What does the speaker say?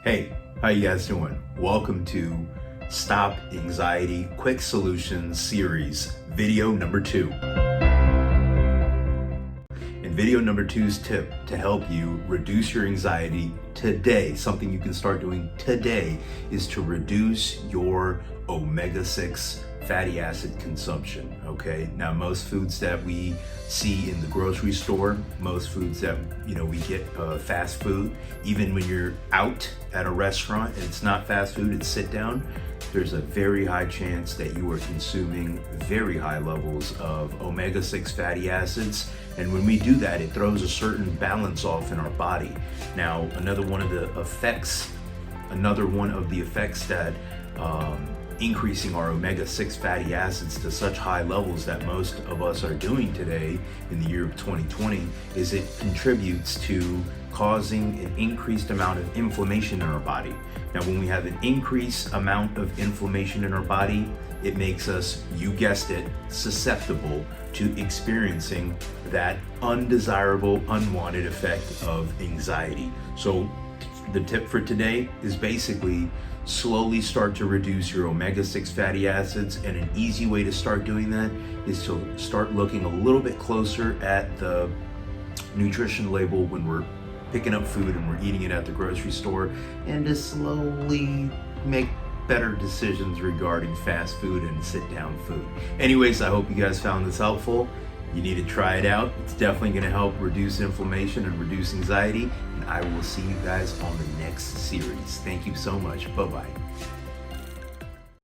Hey, how you guys doing? Welcome to Stop Anxiety Quick Solutions series, video number 2. And video number 2's tip to help you reduce your anxiety today, something you can start doing today, is to reduce your omega-6 fatty acid consumption. Okay, now most foods that we see in the grocery store, most foods that we get fast food, even when you're out at a restaurant and it's not fast food, it's sit down, there's a very high chance that you are consuming very high levels of omega-6 fatty acids. And when we do that, it throws a certain balance off in our body. Now, another one of the effects that increasing our omega-6 fatty acids to such high levels that most of us are doing today in the year of 2020 is it contributes to causing an increased amount of inflammation in our body. Now, when we have an increased amount of inflammation in our body, it makes us, you guessed it, susceptible to experiencing that undesirable, unwanted effect of anxiety. So the tip for today is basically slowly start to reduce your omega-6 fatty acids, and an easy way to start doing that is to start looking a little bit closer at the nutrition label when we're picking up food and we're eating it at the grocery store, and to slowly make better decisions regarding fast food and sit-down food. Anyways, I hope you guys found this helpful. You need to try it out. It's definitely going to help reduce inflammation and reduce anxiety. And I will see you guys on the next series. Thank you so much. Bye-bye.